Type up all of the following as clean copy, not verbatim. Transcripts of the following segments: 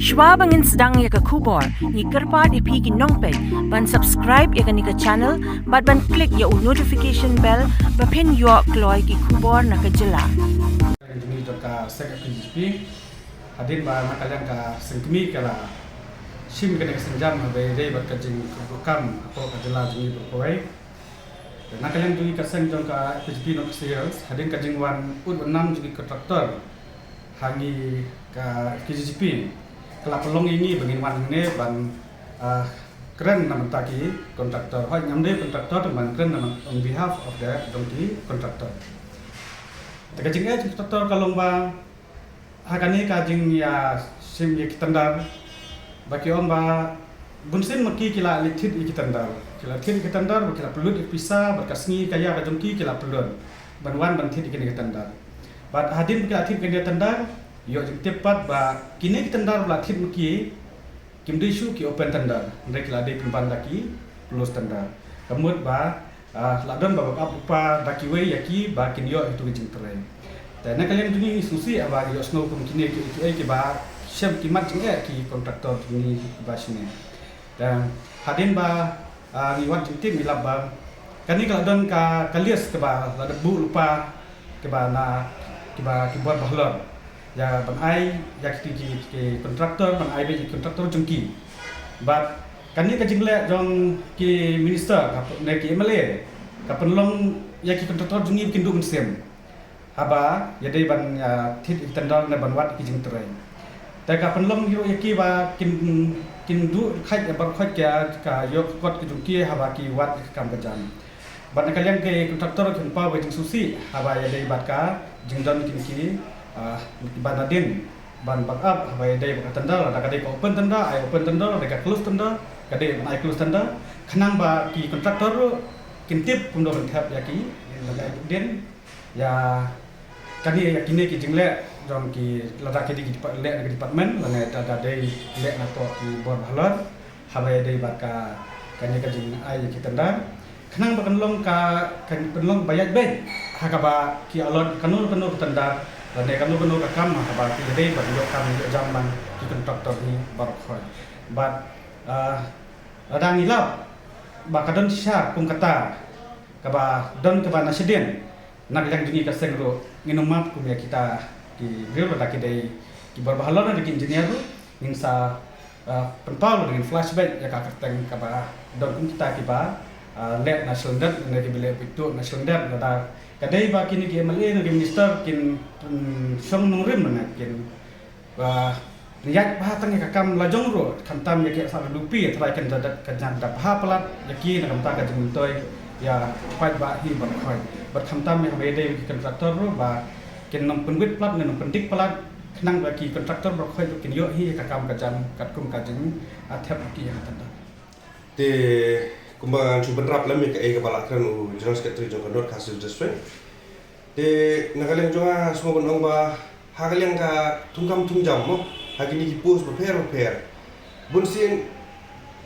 Shwa bangin sedang ya ke kubor, ni kerpa di pigi nongpek, ban subscribe ya ke ni ke channel, ban klik ya notification bell, pen yo kloy ki kubor na ke jela. Ini juga sekap KGP, hadir ba nakalian ka sengkemi kala sim kena senjam be dei bat kajing kam atau kajela jini berkoi. Nakalian juni ka seng jong ka KGP nok sales, hadir kajing wan ud enam juni kontraktor hangi ka KGP. Kala pelong ini bangin wan ne ban keren nama taki kontraktor. Hoi nyamde kontraktor ban keren nama on behalf of the donkey kontraktor. Kajing kontraktor kalong ba hakani kajing ya sim ye kitandar baki om ba bunsin maki kila litit ikitandar kila tit ikitandar kila pelut ipisa berkasngi kaya kajongki kila pelun banwan bantit ikitandar bat hadin kila tit kaya tandar yo tepat ba kini kitandar latit maki kimdishu ki open tandar ndai kila de pemban laki plus tandar kemud ba ladon ba apa daki we yaki ba kinyo itu kajing terai. Dan kalian ini susi apa yo snow kum kini ki ba syam kimat jenge ki kontraktor ini ba sini. Dan hadin ba niwat jingtim milab ba kani kaladon ka kalias ke ba ladebu lupa ke ba na ki buat bahlor. Ya ban ai ya ki kontraktor ban ai be kontraktor jengki. But kani ka jingle jong ki minister ne ki MLA ka penlong ya ki kontraktor jungi kindu sem. Haba yadai ban tit tandal na ban wat ki jing terai. Ta ka penlong hiro yaki ba kin du khai ya bar khai ka yok kot ki jungki haba ki wat kam kajam. Ban kalian ke kontraktor kin pa wajing susi haba yadai bat ka jing don kin ki ban adin ban backup haba yadai ba tandal ada kadai ko open tanda ai open tanda ada ka close tanda kadai ai close tanda khanang ba ki kontraktor kin tip pundo ban thap yaki lagai den ya kani yakini ki jingle jong ki lada ki di department lane ada dei le na to ki bor halor habai dei baka kani ka jing ai ki tanda khanang ba kanlong ka kan penlong bayat be hakaba ki alon kanul tanda lane kanul ka kam haba ki dei ba yo kam yo jamban ki kontraktor ni bar khoi but ada ngilap ba kadon sya kum kata kaba don ka ba nasidien nak yang dunia kaseng ro nginum map kum ya kita ki real dak dei ki berbahalon dak engineer ro ngsa penpau dengan flashback ya ka kateng ka ba don kum kita ki ba le national debt ne ki bile pitu national debt da kadai ba kini ki MLA ne minister kin song nurim na kin ba riak ba tang ka kam lajong ro kantam ya ki sa lupi trai kan dadat kan da ba pelat ya ki na kam ta ka jumtoy ya fight ba hi ba khoi bat khamtam yang bede ki kontraktor ro ba ken nom penwit plat ne nom pendik plat khnang ba ki kontraktor ro khoi ken yo hi ka kam ka jam kat kum ka jing athap ki ya tanda te kumba chu benrap lam ka e ka bala kran u general secretary jong kanot kasil district te nagaleng jonga smo bon ba hagaleng ka tungkam tungjam mo hagini ki post prepare bunsin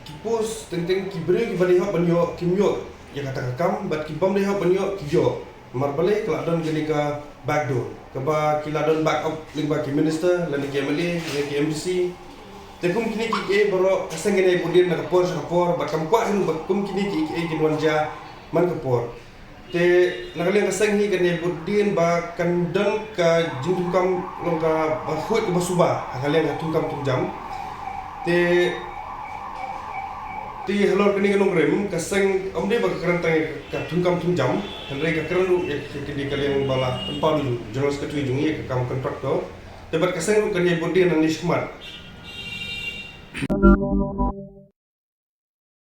ki post tenteng ki bre ki bali ha banyo kimyo ya kata kam bat ki bom leha banyo ki yo marbale keladon gini ka backdoor ke ba kiladon backup ling ba ki minister lan ki MLA ki MDC te kum kini ki e boro sengene budin na kapor bat kam kwa hiru bat kum kini ki e ki wanja man kapor te nagaleng ka senghi kene budin ba kan don ka jingkum kam long ka ba khoi ka basuba nagaleng ka tungkam tungjam te ti halor kini kanong rem kaseng omde bag kerantang ka tungkam tungjam handre ka keranu kini kalian bala tempat dulu general secretary jungi ka kam kontraktor debat kaseng kani bodi nan nishmat